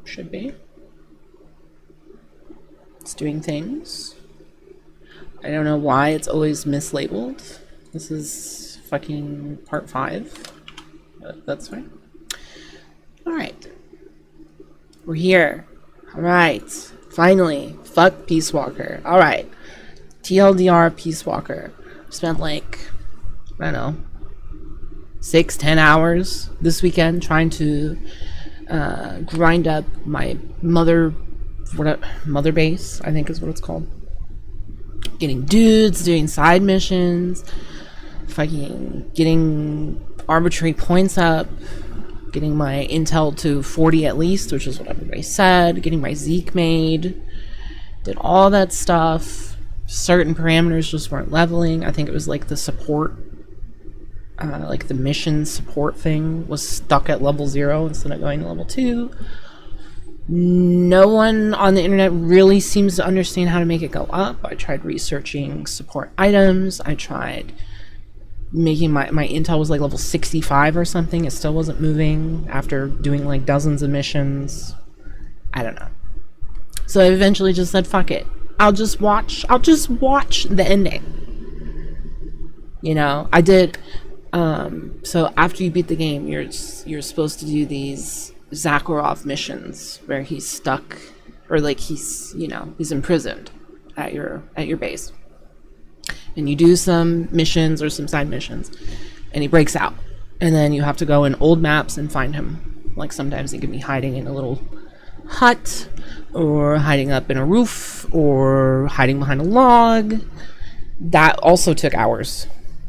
Should be. It's doing things. I don't know why it's always mislabeled. This is fucking part 5. But that's fine. Alright. We're here. Alright. Finally. Fuck Peace Walker. Alright. TLDR Peace Walker. Spent like, I don't know, 6-10 hours this weekend trying to grind up my mother base, I think is what it's called. Getting dudes, doing side missions, fucking getting arbitrary points up, getting my intel to 40 at least, which is what everybody said, getting my Zeke made, did all that stuff. Certain parameters just weren't leveling. I think it was like the support, like the mission support thing was stuck at level 0 instead of going to level 2. No one on the internet really seems to understand how to make it go up. I tried researching support items. I tried making my intel was like level 65 or something. It still wasn't moving after doing like dozens of missions. I don't know. So I eventually just said, fuck it. I'll just watch the ending. You know, I did. So after you beat the game, you're supposed to do these Zakharov missions where he's stuck, or like he's imprisoned at your base, and you do some missions or some side missions, and he breaks out, and then you have to go in old maps and find him. Like sometimes he can be hiding in a little hut, or hiding up in a roof, or hiding behind a log. That also took hours,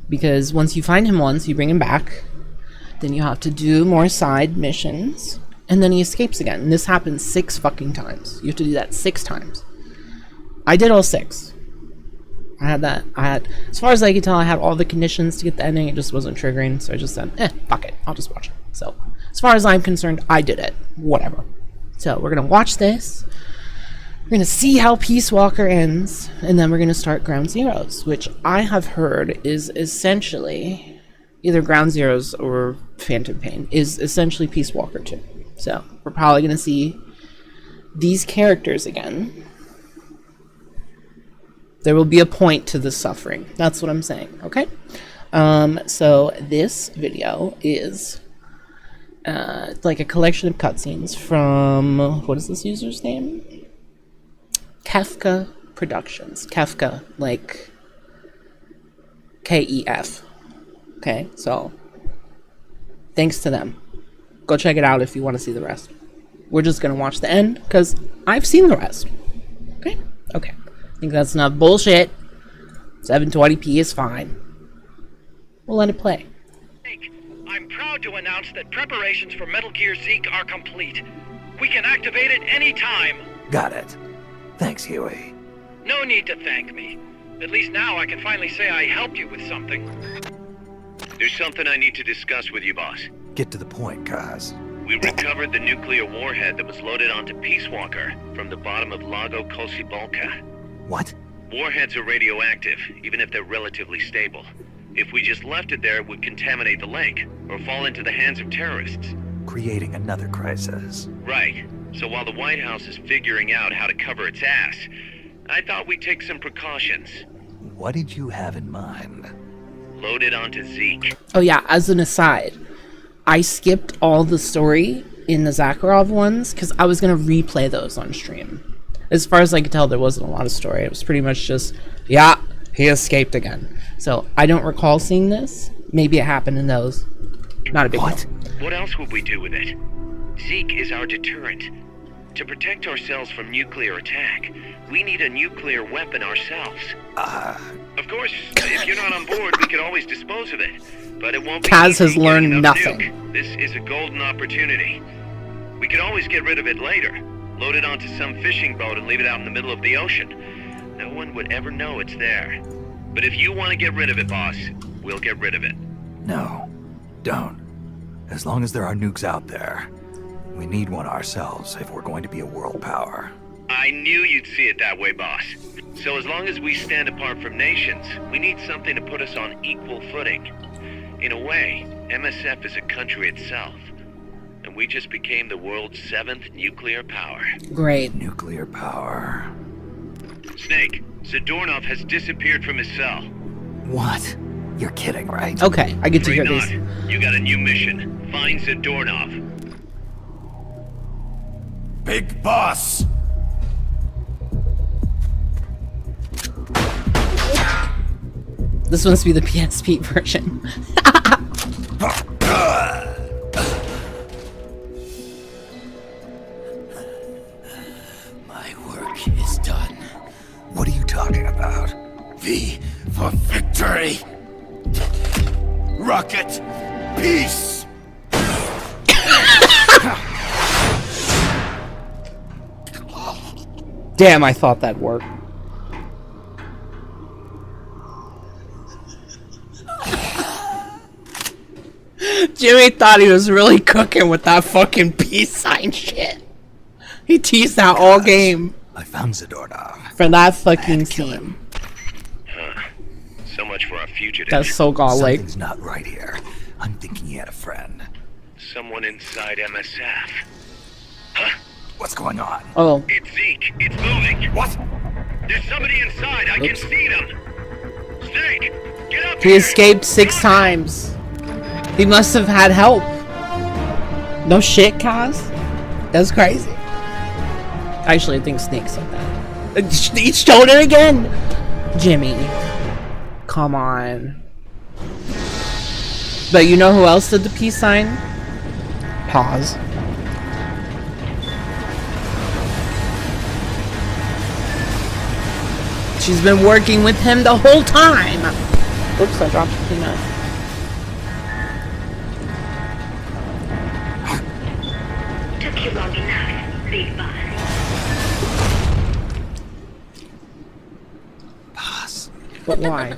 because once you find him once, you bring him back, then you have to do more side missions, and then he escapes again. And this happens 6 fucking times. You have to do that 6 times. I did all 6. I had, as far as I could tell, I had all the conditions to get the ending. It just wasn't triggering, so I just said, fuck it, I'll just watch it. So, as far as I'm concerned, I did it. Whatever. So, we're gonna watch this. We're gonna see how Peace Walker ends, and then we're gonna start Ground Zeroes, which I have heard is essentially either Ground Zeroes or Phantom Pain, is essentially Peace Walker 2. So, we're probably gonna see these characters again. There will be a point to the suffering. That's what I'm saying, okay? So this video is like a collection of cutscenes from, what is this user's name? Kefka Productions. Kefka, like K-E-F. Okay, so thanks to them. Go check it out if you want to see the rest. We're just going to watch the end because I've seen the rest. Okay? Okay. I think that's enough bullshit. 720p is fine. We'll let it play. I'm proud to announce that preparations for Metal Gear Zeke are complete. We can activate it any time. Got it. Thanks, Huey. No need to thank me. At least now I can finally say I helped you with something. There's something I need to discuss with you, boss. Get to the point, Kaz. We recovered the nuclear warhead that was loaded onto Peace Walker from the bottom of Lago Kosibolka. What? Warheads are radioactive, even if they're relatively stable. If we just left it there, it would contaminate the lake, or fall into the hands of terrorists. Creating another crisis. Right. So while the White House is figuring out how to cover its ass, I thought we'd take some precautions. What did you have in mind? Load it onto Zeke. Oh yeah, as an aside, I skipped all the story in the Zakharov ones because I was going to replay those on stream. As far as I could tell, there wasn't a lot of story. It was pretty much just, yeah, he escaped again. So I don't recall seeing this. Maybe it happened in those. Not a big deal. What else would we do with it? Zeke is our deterrent. To protect ourselves from nuclear attack, we need a nuclear weapon ourselves. Of course, if you're not on board, we could always dispose of it. But it won't be Kaz easy has learned getting enough nothing. nuke. This is a golden opportunity. We could always get rid of it later. Load it onto some fishing boat and leave it out in the middle of the ocean. No one would ever know it's there. But if you want to get rid of it, boss, we'll get rid of it. No, don't. As long as there are nukes out there, we need one ourselves if we're going to be a world power. I knew you'd see it that way, boss. So as long as we stand apart from nations, we need something to put us on equal footing. In a way, MSF is a country itself. and we just became the world's 7th nuclear power. Great. Nuclear power. Snake, Zadornov has disappeared from his cell. What? You're kidding, right? Okay, I get to hear Freak these. not. You got a new mission. Find Zadornov. Big boss! This must be the PSP version. My work is done. What are you talking about? V for victory. Rocket, peace. Damn, I thought that'd work. Jimmy thought he was really cooking with that fucking peace sign shit. He teased that all game I found Zadornov. for that fucking kill scene. So much for our fugitive. That's so godlike. Something's not right here. I'm thinking he had a friend. Someone inside MSF. What's going on? Oh, It's Zeke. It's moving. What? There's somebody inside. I can Oops. see them. Snake, get up he here. escaped 6 times. He must have had help. No shit, Kaz. That's crazy. Actually, I think Snake said that. He showed it again. Jimmy. Come on. But you know who else did the peace sign? Pause. She's been working with him the whole time. Oops, I dropped the peanut. Took you long enough, big boss. Boss, But why?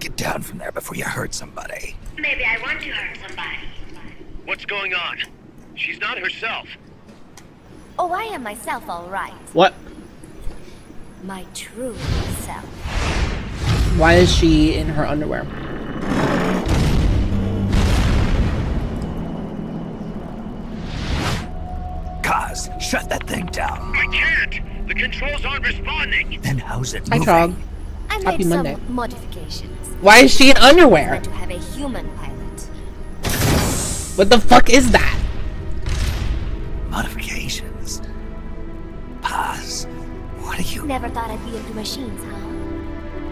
get down from there before you hurt somebody. Maybe I want to hurt somebody. What's going on? She's not herself. Oh, I am myself, all right. What? My true self. Why is she in her underwear? Kaz, shut that thing down. I can't. The controls aren't responding. Then how's it Hi, moving? Trog. I Happy made Monday. some modifications. Why is she in underwear? To have a human pilot. What the fuck is that? Modifications. Paz, what are you... Never thought I'd be into machines, huh?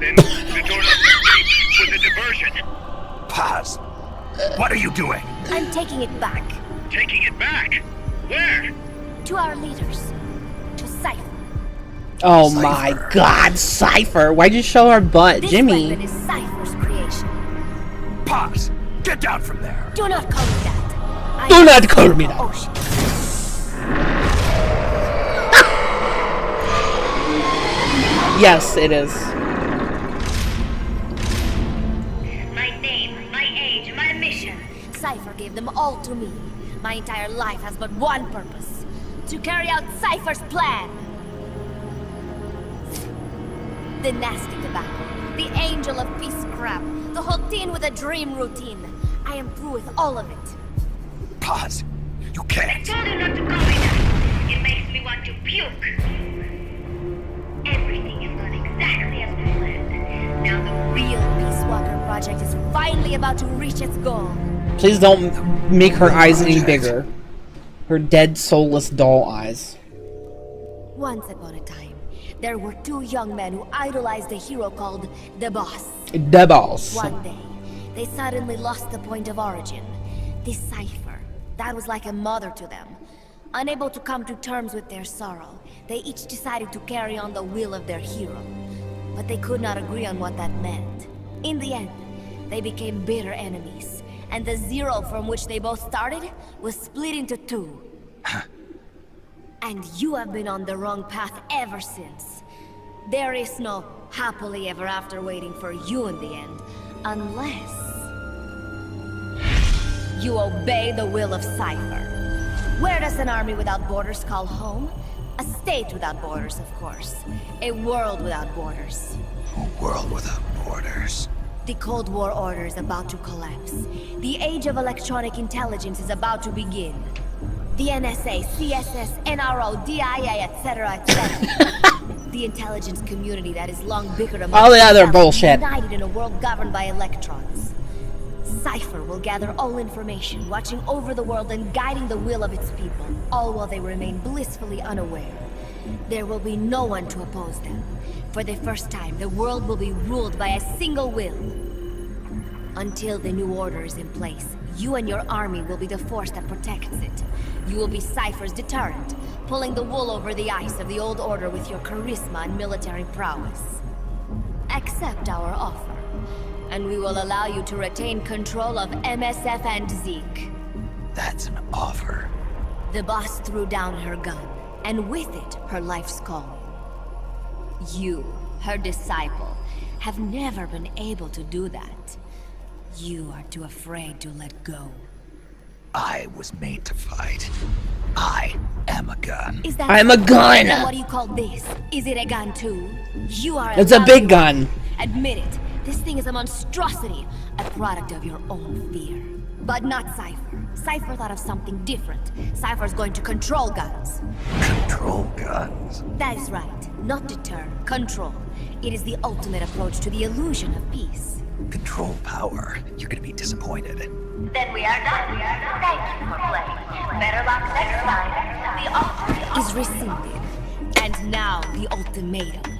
Then Zadornov's escape was a diversion. Paz, what are you doing? I'm taking it back. Taking it back. Where? To our leaders. To Cypher. Oh Cypher. my god, Cypher! Why'd you show her butt, This Jimmy? weapon is Cypher's creation. Paz, get down from there. Do not call me that. I Do am not call me that. Ocean. Yes, it is. My name, my age, my mission. Cypher gave them all to me. My entire life has but one purpose. To carry out Cypher's plan. The nasty tobacco. The angel of peace crap. The whole teen with a dream routine. I am through with all of it. Paz, you I can't. told you not to call me that. It makes me want to puke. Everything is going exactly as we planned. Now the Real Peace Walker project is finally about to reach its goal. Please don't make her eyes any Project. bigger. Her dead, soulless doll eyes. Once upon a time, there were two young men who idolized a hero called the Boss. The boss. One day, they suddenly lost the point of origin. This Cypher, that was like a mother to them. Unable to come to terms with their sorrow, they each decided to carry on the will of their hero. But they could not agree on what that meant. In the end, they became bitter enemies, and the Zero from which they both started was split into two. And you have been on the wrong path ever since. There is no happily ever after waiting for you in the end, unless you obey the will of Cypher. Where does an army without borders call home? A state without borders, of course. A world without borders. A world without borders. The Cold War order is about to collapse. The age of electronic intelligence is about to begin. The NSA, CSS, NRO, DIA, etc., etc. The intelligence community that is long bickered among All the other themselves, bullshit. united in a world governed by electrons. Cypher will gather all information, watching over the world and guiding the will of its people, all while they remain blissfully unaware. There will be no one to oppose them. For the first time, the world will be ruled by a single will. Until the new order is in place, you and your army will be the force that protects it. You will be Cypher's deterrent, pulling the wool over the eyes of the old order with your charisma and military prowess. Accept our offer, and we will allow you to retain control of MSF and Zeke. That's an offer. The boss threw down her gun, and with it, her life's calling. You, her disciple, have never been able to do that. You are too afraid to let go. I was made to fight. I am a gun. Is that I'm a gun. Then what do you call this? Is it a gun too? You are It's a big valuable. gun. Admit it. This thing is a monstrosity, a product of your own fear. But not Cypher. Cypher thought of something different. Cypher's going to control guns. Control guns. That is right. Not deter, control. It is the ultimate approach to the illusion of peace. Control power. You're gonna be disappointed. Then we are done. Thank you for playing. Better luck next time. The altar Is rescinded. And now the ultimatum.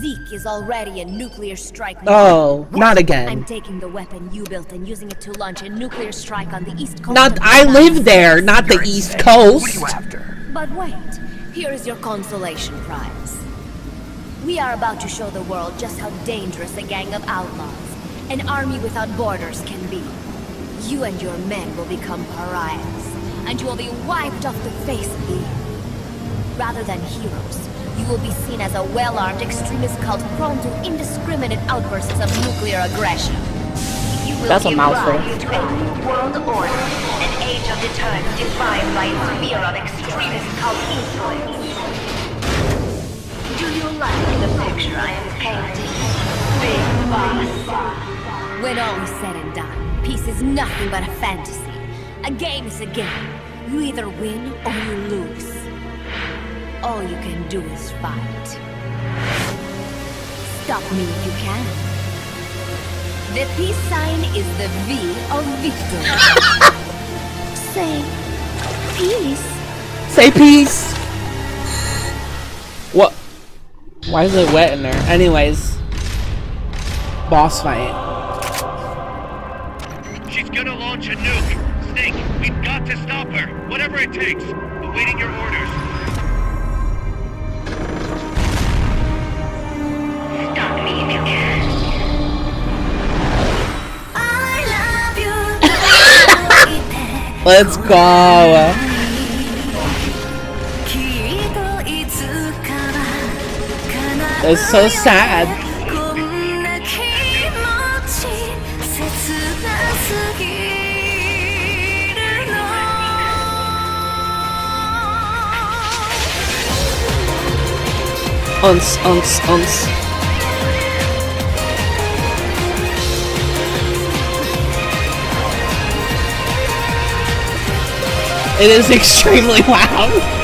Zeke is already a nuclear strike. Oh, not I'm again. taking the weapon you built and using it to launch a nuclear strike on the east coast. Not. of I the live there, United not the You're East insane. What are Coast. you after? But wait, here is your consolation prize. We are about to show the world just how dangerous a gang of outlaws, an army without borders can be. You and your men will become pariahs, and you will be wiped off the face of the earth. Rather than heroes, you will be seen as a well-armed extremist cult prone to indiscriminate outbursts of nuclear aggression. You will That's a give mouthful. rise to a new world order, an age of deterrence defined by its fear of extremist cult influence. Do you like the picture I am painting, Big Boss? When all is said and done, peace is nothing but a fantasy. A game is a game. You either win or you lose. All you can do is fight. Stop me if you can. The peace sign is the V of victory. Say peace. Say peace. What? Why is it wet in there? Anyways, boss fight. She's gonna launch a nuke. Snake, we've got to stop her. Whatever it takes. Awaiting your orders. Stop me if you can. Let's go. It's so sad. Uns. It is extremely loud.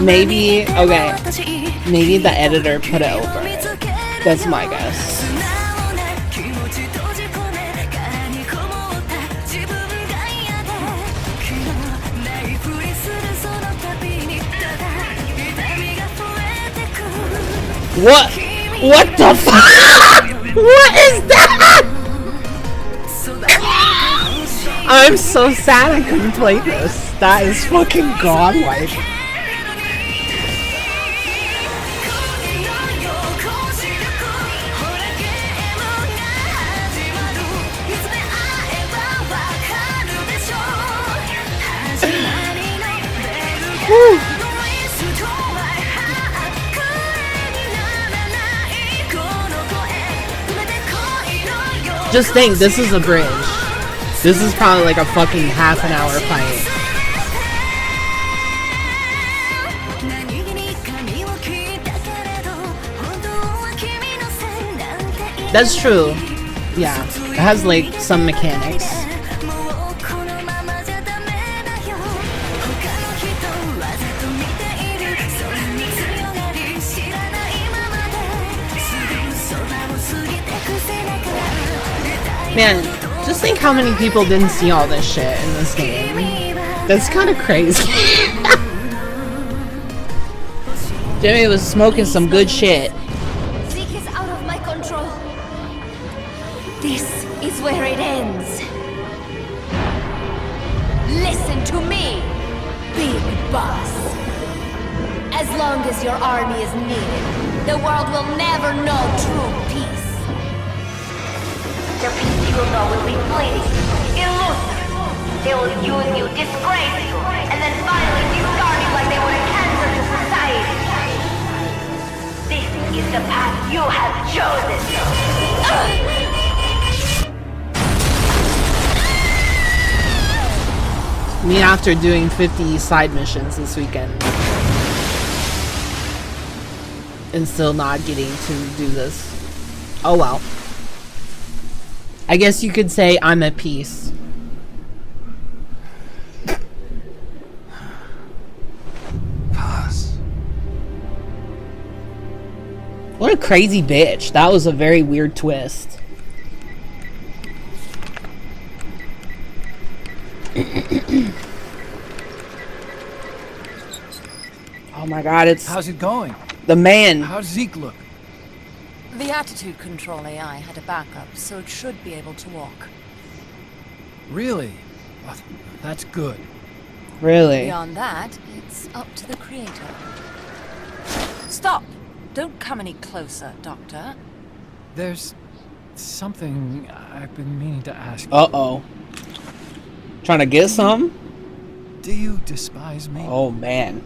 Maybe, okay, maybe the editor put it over it. That's my guess. What? What the fuck? What is that? I'm so sad I couldn't play this. That is fucking godlike. Whew. Just think, this is a bridge. This is probably like a fucking half an hour fight. That's true. Yeah, it has like some mechanics. Man, just think how many people didn't see all this shit in this game. That's kind of crazy. Jimmy was smoking some good shit. Zeke is out of my control. This is where it ends. Listen to me, Big Boss. As long as your army is needed, the world will never know true peace. The peace you will know will be fleeting, elusive. They will use you, disgrace you, and then finally discard you like they were a cancer to society. This is the path you have chosen. Me after doing 50 side missions this weekend. And still not getting to do this. Oh well. I guess you could say I'm at peace. Paz. What a crazy bitch. That was a very weird twist. Oh my god, it's How's it going? the man. How's Zeke look? The attitude control AI had a backup, so it should be able to walk. Really? Well, that's good. Really? Beyond that, it's up to the creator. Stop! Don't come any closer, Doctor. There's something I've been meaning to ask you. Uh-oh. Trying to get some? Do you despise me? Oh man.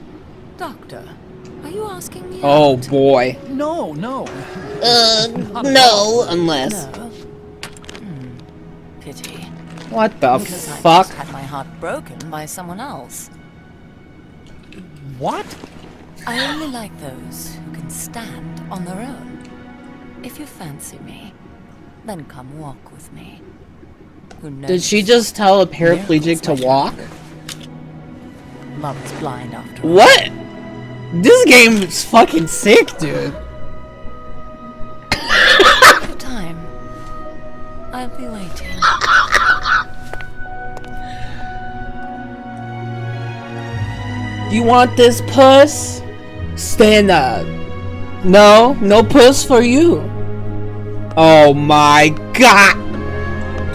Doctor, are you asking me Oh out? boy. No, no. No, unless. No. Pity. What the Because I fuck? just had my heart broken by someone else. What? I only like those who can stand on their own. If you fancy me, then come walk with me. Who knows? Did she just tell a paraplegic to walk? Love is blind after all. What? This game is fucking sick, dude. Take your time. I'll be waiting. You want this puss? Stand up. No, no puss for you. Oh my god.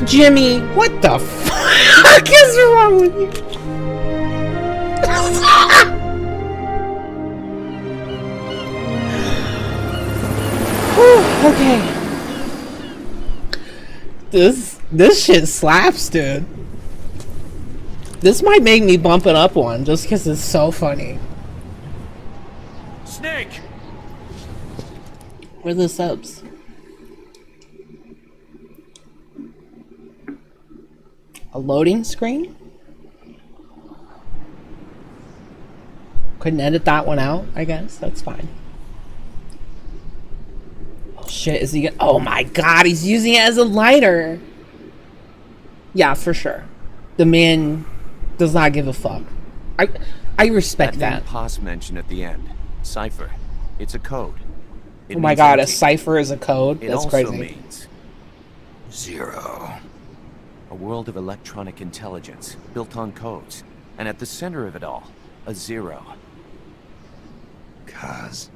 Jimmy, what the fuck is wrong with you? Whew, okay. This shit slaps, dude. This might make me bump it up one just because it's so funny. Snake! Where are the subs? A loading screen? Couldn't edit that one out, I guess. That's fine. Oh shit, is he gonna... Oh my god, he's using it as a lighter! Yeah, for sure. The man does not give a fuck. I respect that. Paz mentioned at the end. Cipher. It's a code. It Oh my means god, a empty. cipher is a code? It That's also crazy. means Zero. a world of electronic intelligence built on codes, and at the center of it all, a zero. Cause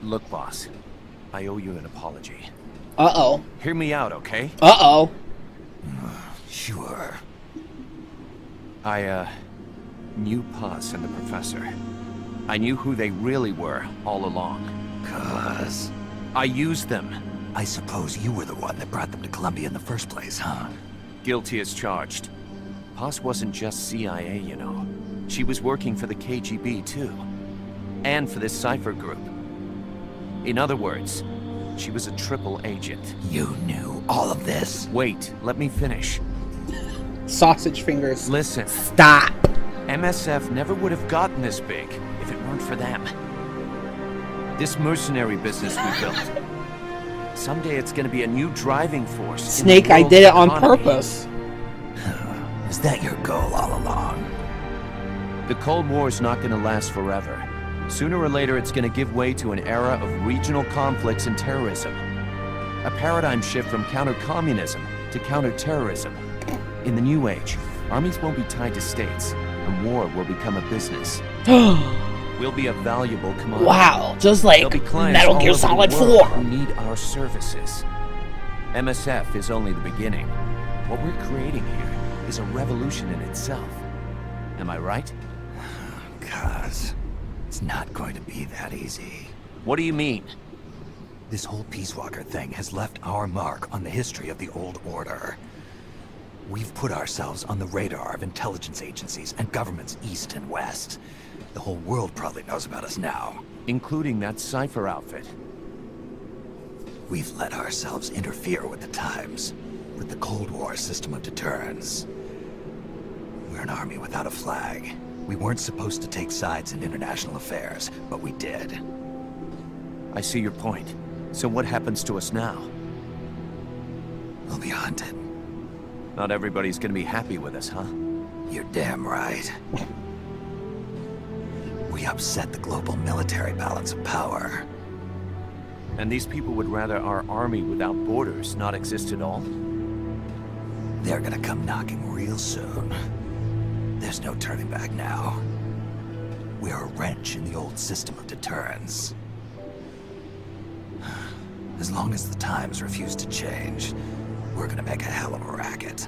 Look, boss. I owe you an apology. Uh-oh. Hear me out, okay? Uh-oh. sure. I knew Paz and the professor. I knew who they really were all along. Cause I used them. I suppose you were the one that brought them to Columbia in the first place, huh? Guilty as charged. Paz wasn't just CIA, you know. She was working for the KGB, too. And for this cipher group. In other words, she was a triple agent. You knew all of this? Wait, let me finish. Sausage fingers. Listen, Stop. MSF never would have gotten this big if it weren't for them. This mercenary business we built. Someday it's gonna be a new driving force. in the Snake, I world's did it on economy. purpose. Is that your goal all along? The Cold War is not gonna last forever. Sooner or later, it's gonna give way to an era of regional conflicts and terrorism. A paradigm shift from counter-communism to counter-terrorism. In the new age, armies won't be tied to states, and war will become a business. We'll be a valuable commodity. Wow, just There'll like be clients Metal all Gear over the Solid world 4. who need our services. MSF is only the beginning. What we're creating here is a revolution in itself. Am I right? Cuz, it's not going to be that easy. What do you mean? This whole Peace Walker thing has left our mark on the history of the Old Order. We've put ourselves on the radar of intelligence agencies and governments east and west. The whole world probably knows about us now. Including that Cypher outfit. We've let ourselves interfere with the times, with the Cold War system of deterrence. We're an army without a flag. We weren't supposed to take sides in international affairs, but we did. I see your point. So what happens to us now? We'll be hunted. Not everybody's gonna be happy with us, huh? You're damn right. We upset the global military balance of power. And these people would rather our army without borders not exist at all? They're gonna come knocking real soon. There's no turning back now. We're a wrench in the old system of deterrence. As long as the times refuse to change, we're gonna make a hell of a racket.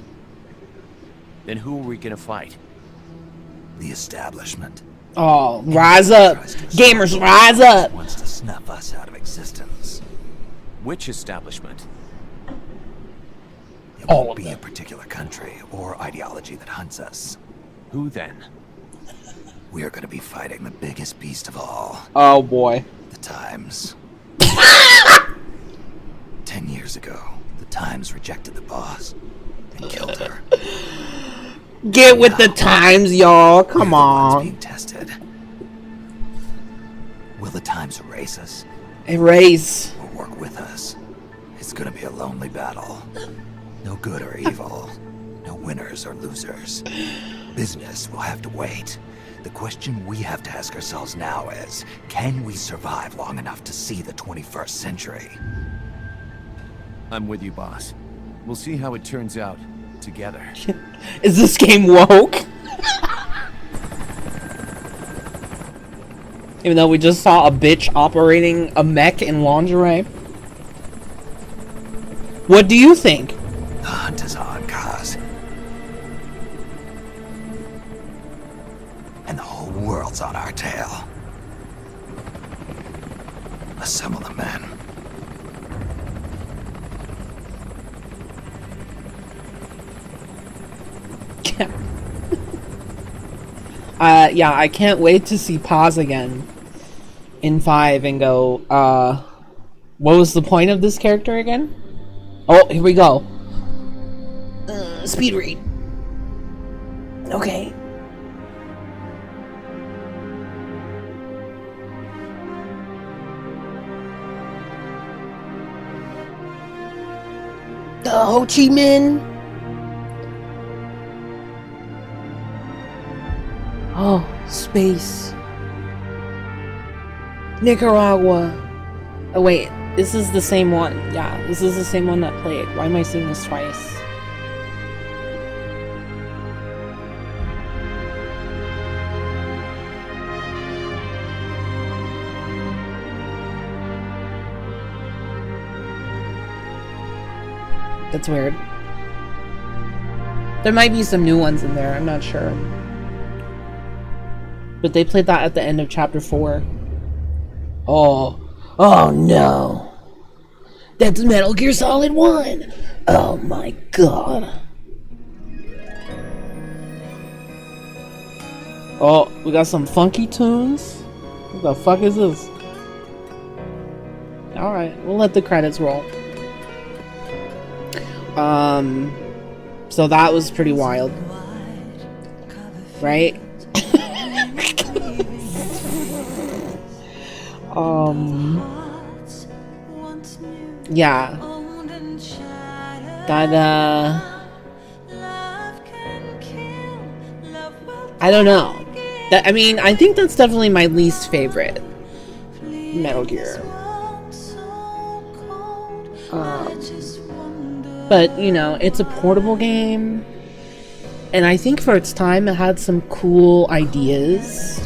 Then who are we gonna fight? The establishment. Oh, rise up. Gamers, rise up. Wants to snuff us out of existence. Which establishment? It All won't of be them. a particular country or ideology that hunts us. Who then? We are gonna be fighting the biggest beast of all. Oh boy. The Times. 10 years ago, the Times rejected the boss and killed her. Get with the times, y'all. Come We're the ones on. being tested. Will the Times erase us Erase. or work with us? It's gonna be a lonely battle. No good or evil. No winners or losers. Business will have to wait. The question we have to ask ourselves now is, can we survive long enough to see the 21st century? I'm with you, boss. We'll see how it turns out together. Is this game woke? Even though we just saw a bitch operating a mech in lingerie. What do you think? The hunt is on, Kaz. And the whole world's on our tail. Assemble the men. Yeah, I can't wait to see Paz again in 5 and go, what was the point of this character again? Oh, here we go. Speed read. Okay. Ho Chi Minh. Oh, space. Nicaragua. Oh wait, this is the same one. Yeah, this is the same one that played. Why am I seeing this twice? That's weird. There might be some new ones in there, I'm not sure. But they played that at the end of chapter 4. Oh no. That's Metal Gear Solid 1. Oh my god. Oh, we got some funky tunes. What the fuck is this? Alright, we'll let the credits roll. So that was pretty wild. Right? Yeah. That, I don't know. That, I mean, I think that's definitely my least favorite Metal Gear. But, you know, it's a portable game. And I think for its time, it had some cool ideas.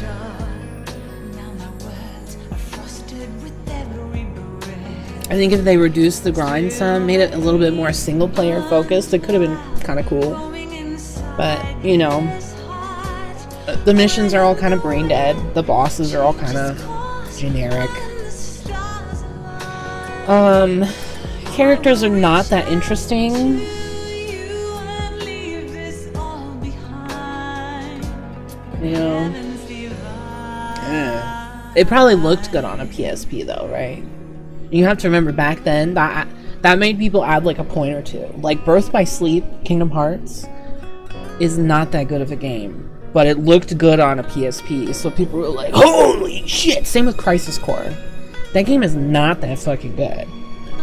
I think if they reduced the grind some, made it a little bit more single player focused, it could have been kind of cool. But, you know, the missions are all kind of brain dead. The bosses are all kind of generic. Characters are not that interesting. You know, it probably looked good on a PSP though, right? You have to remember back then that made people add like a point or two. Like Birth by Sleep, Kingdom Hearts, is not that good of a game, but it looked good on a PSP, so people were like, "Holy shit!" Same with Crisis Core. That game is not that fucking good,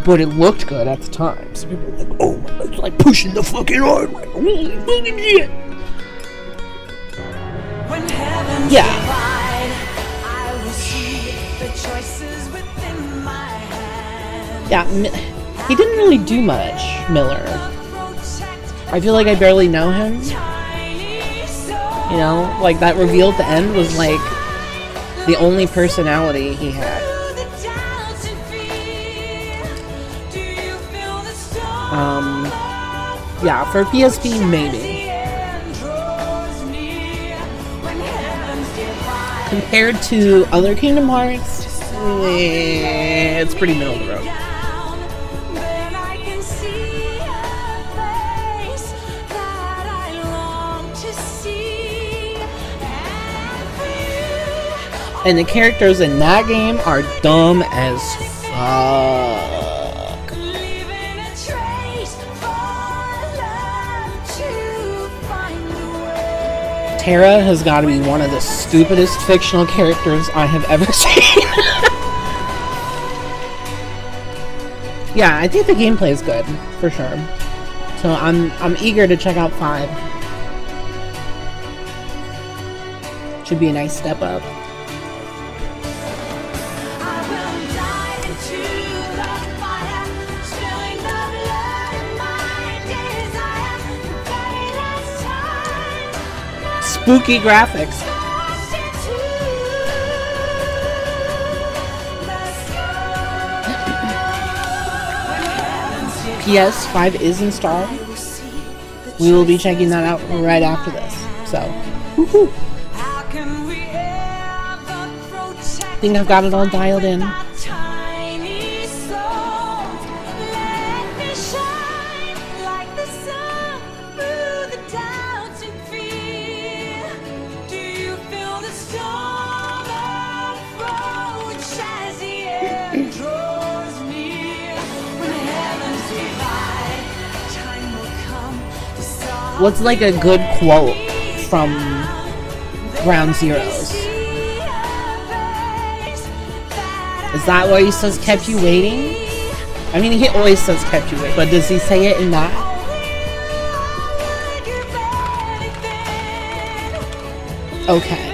but it looked good at the time, so people were like, "Oh my god, it's like pushing the fucking hardware." Holy fucking shit! Yeah. Yeah, he didn't really do much, Miller. I feel like I barely know him. You know, like that reveal at the end was like the only personality he had. Yeah, for PSP, maybe. Compared to other Kingdom Hearts, it's pretty middle of the road. And the characters in that game are dumb as fuck. Terra has got to be one of the stupidest fictional characters I have ever seen. Yeah, I think the gameplay is good, for sure. So I'm eager to check out 5. Should be a nice step up. Spooky graphics. PS5 is installed. We will be checking that out right after this. So, woohoo! I think I've got it all dialed in. What's like a good quote from Ground Zeroes? Is that what he says kept you waiting? I mean, he always says kept you waiting, but does he say it in that? Okay.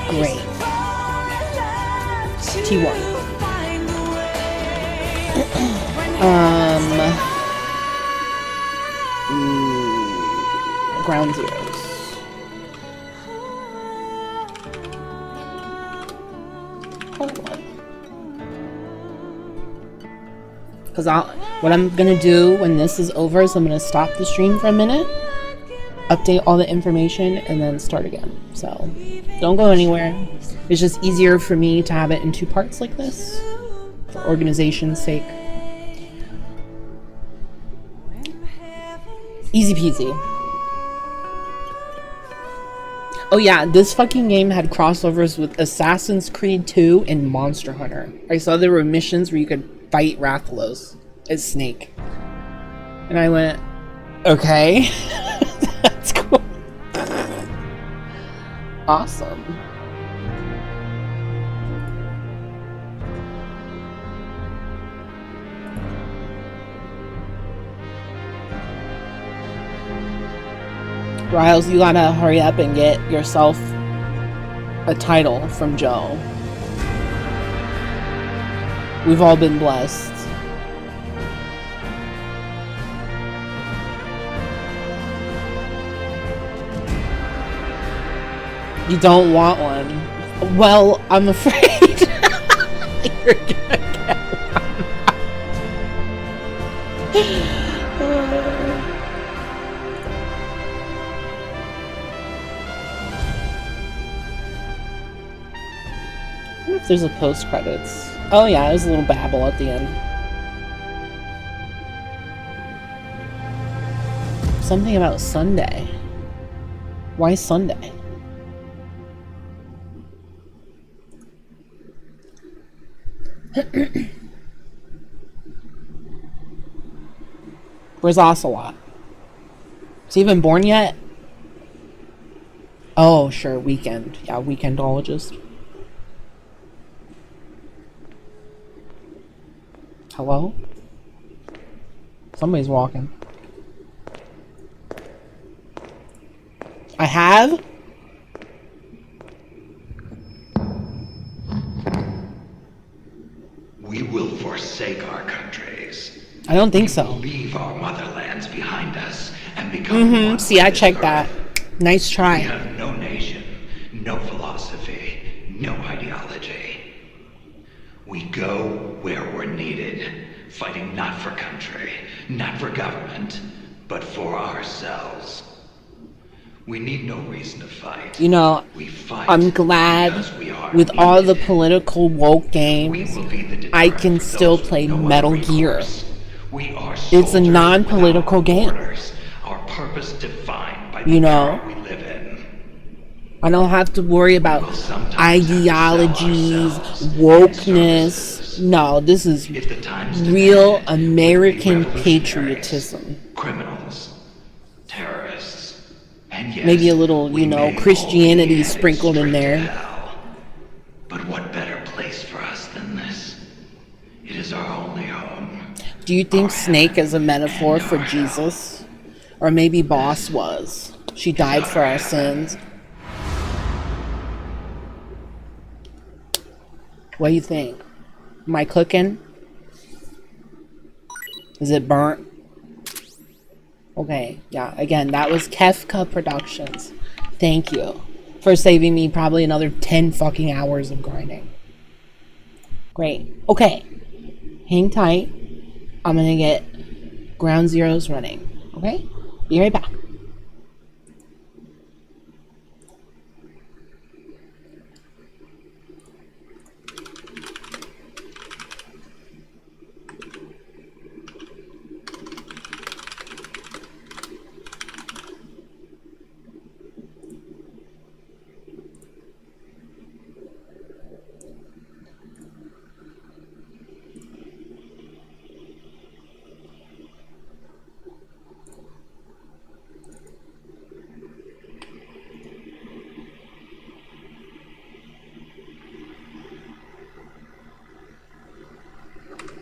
Great. T1. Ground Zeroes. Hold on. Because what I'm gonna do when this is over is I'm gonna stop the stream for a minute, update all the information, and then start again. So don't go anywhere. It's just easier for me to have it in 2 parts like this, for organization's sake. Easy peasy. Oh yeah, this fucking game had crossovers with Assassin's Creed 2 and Monster Hunter. I saw there were missions where you could fight Rathalos as Snake. And I went, okay. That's cool. Awesome. Riles, you gotta hurry up and get yourself a title from Joe. We've all been blessed. You don't want one. Well, I'm afraid you're gonna get one. I wonder if there's a post credits. Oh yeah, there's a little babble at the end. Something about Sunday. Why Sunday? Where's Ocelot? Is he even born yet? Oh, sure, Weekend. Yeah, Weekendologist. Hello? Somebody's walking. I have? We will forsake our countries. I don't think so. Leave our motherlands behind us and become one See, I with checked this that. earth. Nice We try. have no nation, no philosophy, no ideology. We go where we're needed, fighting not for country, not for government, but for ourselves. We need no reason to fight. You know, We fight I'm glad because we are with all the needed. political woke We games, will be the deterrent I can for still those with play no other Metal Gear. recourse. We are It's a soldiers non-political without game. borders, our purpose defined by the You know? era we live in. I don't have to worry about We'll sometimes ideologies, have to sell ourselves wokeness. and services. No, this is If the times real demanded, American we'd be revolutionaries, patriotism. criminals, terrorists, and yes, Maybe a little, we you know, may all Christianity be headed sprinkled in straight to there. hell. But what better place for us than this? It is our only home. Do you think Our Snake heaven is a metaphor and for our hell. Jesus? Or maybe Boss was. She died for our sins. What do you think? Am I cooking? Is it burnt? Okay, yeah, again, that was Kefka Productions. Thank you for saving me probably another 10 fucking hours of grinding. Great. Okay. Hang tight. I'm gonna get Ground Zeroes running. Okay? Be right back.